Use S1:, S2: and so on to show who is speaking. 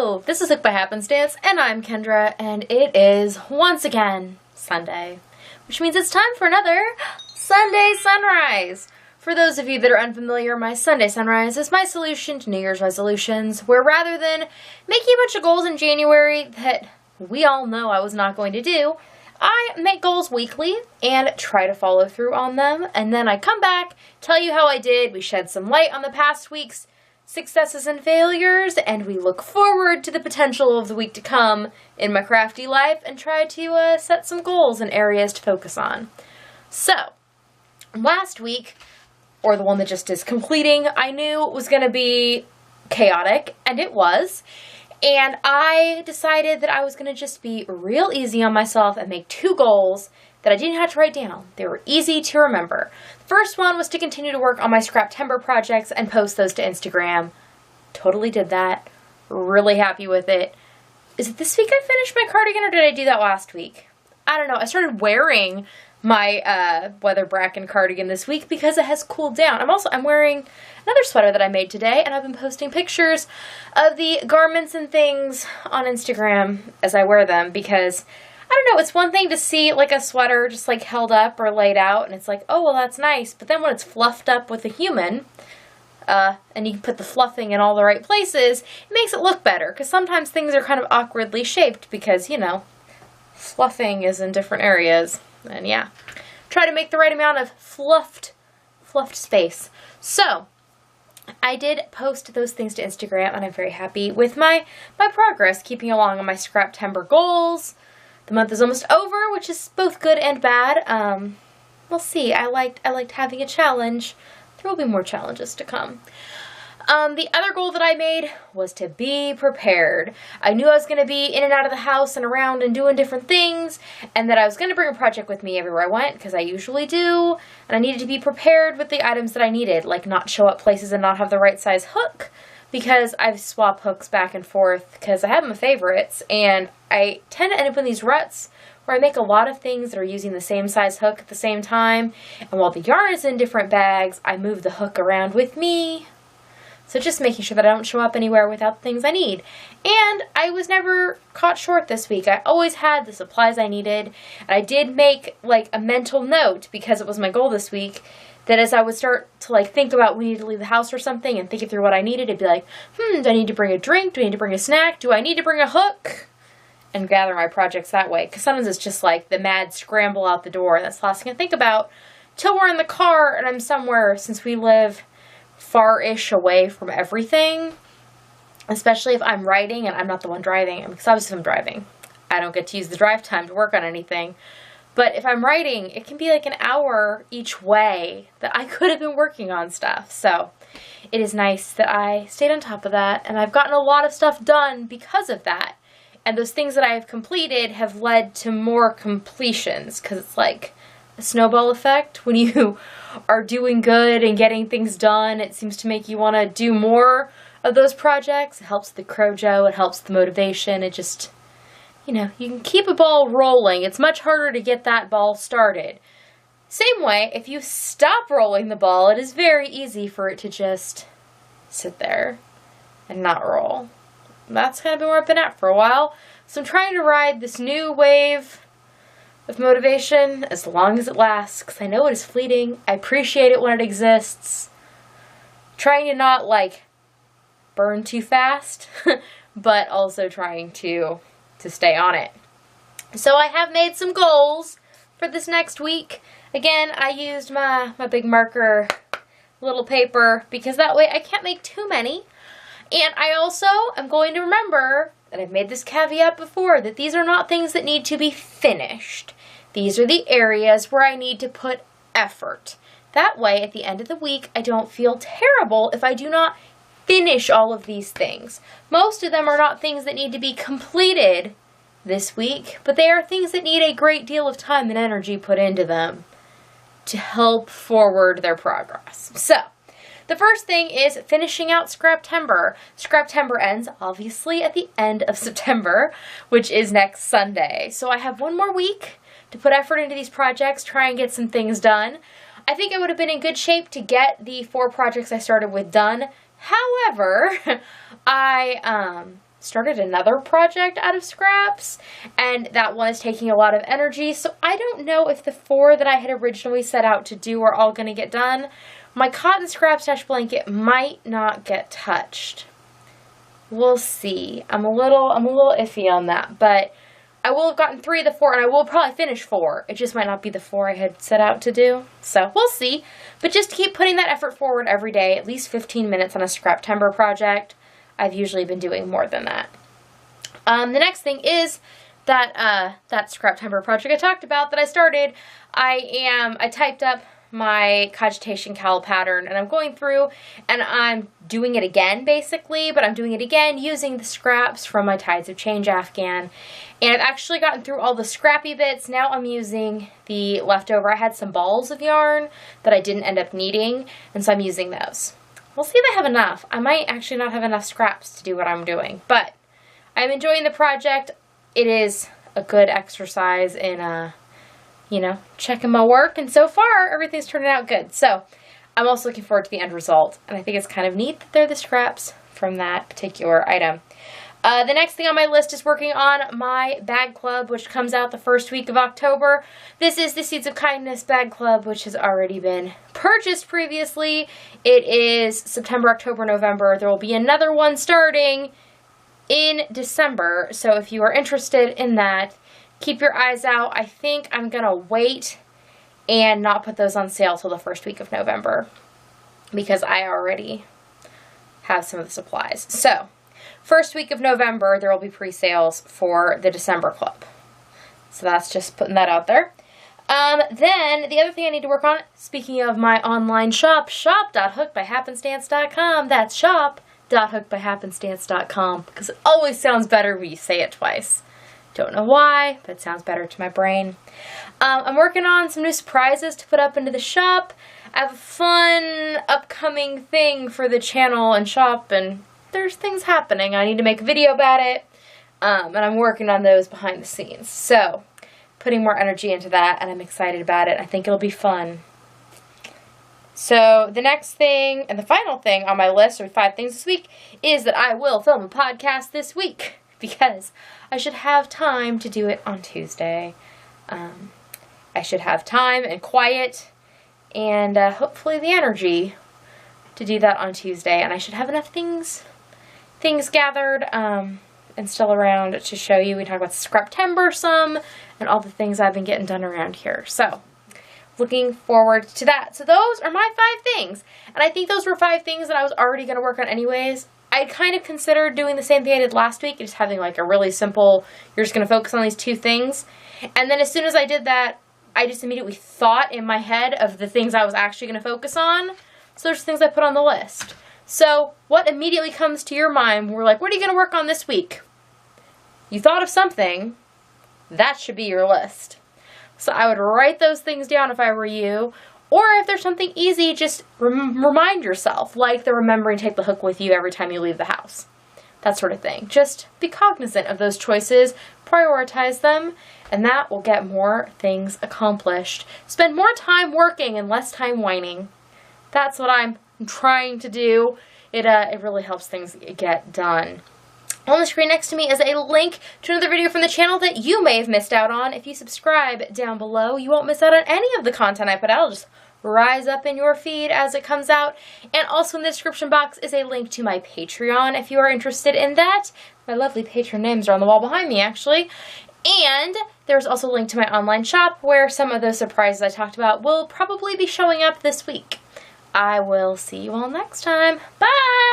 S1: Hello, this is Hooked by Happenstance, and I'm Kendra, and it is, once again, Sunday, which means it's time for another Sunday Sunrise. For those of you that are unfamiliar, my Sunday Sunrise is my solution to New Year's resolutions, where rather than making a bunch of goals in January that we all know I was not going to do, I make goals weekly and try to follow through on them, and then I come back, tell you how I did, we shed some light on the past week's successes and failures, and we look forward to the potential of the week to come in my crafty life and try to set some goals and areas to focus on. So, last week, or the one that just is completing, I knew it was going to be chaotic, and it was. And I decided that I was going to just be real easy on myself and make 2 goals that I didn't have to write down. They were easy to remember. The first one was to continue to work on my Scraptember projects and post those to Instagram. Totally did that. Really happy with it. Is it this week I finished my cardigan, or did I do that last week? I don't know. I started wearing my Weather Bracken cardigan this week because it has cooled down. I'm wearing another sweater that I made today, and I've been posting pictures of the garments and things on Instagram as I wear them because, I don't know, it's one thing to see like a sweater just like held up or laid out, and it's like, oh, well, that's nice. But then when it's fluffed up with a human, and you can put the fluffing in all the right places, it makes it look better, because sometimes things are kind of awkwardly shaped because, you know, fluffing is in different areas. And yeah, try to make the right amount of fluffed space. So, I did post those things to Instagram, and I'm very happy with my progress, keeping along on my Scraptember goals. The month is almost over, which is both good and bad. We'll see. I liked having a challenge. There will be more challenges to come. The other goal that I made was to be prepared. I knew I was going to be in and out of the house and around and doing different things, and that I was going to bring a project with me everywhere I went, because I usually do, and I needed to be prepared with the items that I needed, like not show up places and not have the right size hook, because I swap hooks back and forth, because I have my favorites, and I tend to end up in these ruts where I make a lot of things that are using the same size hook at the same time, and while the yarn is in different bags, I move the hook around with me. So just making sure that I don't show up anywhere without the things I need. And I was never caught short this week. I always had the supplies I needed. And I did make like a mental note, because it was my goal this week, that as I would start to like think about we need to leave the house or something and thinking through what I needed, it'd be like, do I need to bring a drink? Do I need to bring a snack? Do I need to bring a hook? And gather my projects that way. Because sometimes it's just like the mad scramble out the door. And that's the last thing I think about till we're in the car and I'm somewhere, since we live far-ish away from everything, especially if I'm writing and I'm not the one driving, because obviously if I'm driving, I don't get to use the drive time to work on anything, but if I'm writing, it can be like an hour each way that I could have been working on stuff, so it is nice that I stayed on top of that, and I've gotten a lot of stuff done because of that, and those things that I have completed have led to more completions, because it's like a snowball effect. When you are doing good and getting things done, it seems to make you want to do more of those projects. It helps the crojo, it helps the motivation, it just, you know, you can keep a ball rolling. It's much harder to get that ball started. Same way, if you stop rolling the ball, it is very easy for it to just sit there and not roll. That's kind of been where I've been at for a while. So I'm trying to ride this new wave of motivation as long as it lasts, because I know it is fleeting. I appreciate it when it exists. Trying to not like burn too fast, but also trying to stay on it. So I have made some goals for this next week. Again, I used my big marker little paper, because that way I can't make too many. And I also am going to remember, and I've made this caveat before, that these are not things that need to be finished. These are the areas where I need to put effort. That way, at the end of the week, I don't feel terrible if I do not finish all of these things. Most of them are not things that need to be completed this week, but they are things that need a great deal of time and energy put into them to help forward their progress. So, the first thing is finishing out Scraptember. Scraptember ends, obviously, at the end of September, which is next Sunday. So I have one more week to put effort into these projects, try and get some things done. I think I would have been in good shape to get the 4 projects I started with done. However, I started another project out of scraps, and that one is taking a lot of energy, so I don't know if the 4 that I had originally set out to do are all going to get done. My cotton scrap stash blanket might not get touched. We'll see. I'm a little iffy on that, but I will have gotten 3 of the 4, and I will probably finish 4. It just might not be the 4 I had set out to do, so we'll see. But just keep putting that effort forward every day, at least 15 minutes on a scrap timber project. I've usually been doing more than that. The next thing is that scrap timber project I talked about that I started. I typed up my cogitation cowl pattern, and I'm going through and I'm doing it again basically, but I'm doing it again using the scraps from my Tides of Change Afghan, and I've actually gotten through all the scrappy bits. Now I'm using the leftover. I had some balls of yarn that I didn't end up needing, and so I'm using those. We'll see if I have enough. I might actually not have enough scraps to do what I'm doing, but I'm enjoying the project. It is a good exercise in you know, checking my work, and so far everything's turning out good. So I'm also looking forward to the end result, and I think it's kind of neat that they're the scraps from that particular item. The next thing on my list is working on my bag club, which comes out the first week of October. This is the Seeds of Kindness bag club, which has already been purchased previously. It is September, October, November. There will be another one starting in December, so if you are interested in that, keep your eyes out. I think I'm going to wait and not put those on sale till the first week of November because I already have some of the supplies. So, first week of November, there will be pre-sales for the December club. So that's just putting that out there. Then, the other thing I need to work on, speaking of my online shop, shop.hookedbyhappenstance.com. That's shop.hookedbyhappenstance.com because it always sounds better when you say it twice. Don't know why, but it sounds better to my brain. I'm working on some new surprises to put up into the shop. I have a fun upcoming thing for the channel and shop, and there's things happening. I need to make a video about it, and I'm working on those behind the scenes. So, putting more energy into that, and I'm excited about it. I think it'll be fun. So, the next thing, and the final thing on my list, or 5 things this week, is that I will film a podcast this week, because I should have time to do it on Tuesday. I should have time and quiet and hopefully the energy to do that on Tuesday. And I should have enough things gathered and still around to show you. We talk about scrap timber some and all the things I've been getting done around here. So, looking forward to that. So those are my 5 things. And I think those were 5 things that I was already going to work on anyways. I kind of considered doing the same thing I did last week, just having like a really simple, you're just going to focus on these 2 things. And then as soon as I did that, I just immediately thought in my head of the things I was actually going to focus on. So there's things I put on the list. So what immediately comes to your mind? We're like, what are you going to work on this week? You thought of something. That should be your list. So I would write those things down if I were you. Or if there's something easy, just remind yourself, like the remembering to take the hook with you every time you leave the house. That sort of thing. Just be cognizant of those choices, prioritize them, and that will get more things accomplished. Spend more time working and less time whining. That's what I'm trying to do. It really helps things get done. On the screen next to me is a link to another video from the channel that you may have missed out on. If you subscribe down below, you won't miss out on any of the content I put out. It'll just rise up in your feed as it comes out. And also in the description box is a link to my Patreon if you are interested in that. My lovely patron names are on the wall behind me, actually. And there's also a link to my online shop where some of those surprises I talked about will probably be showing up this week. I will see you all next time. Bye!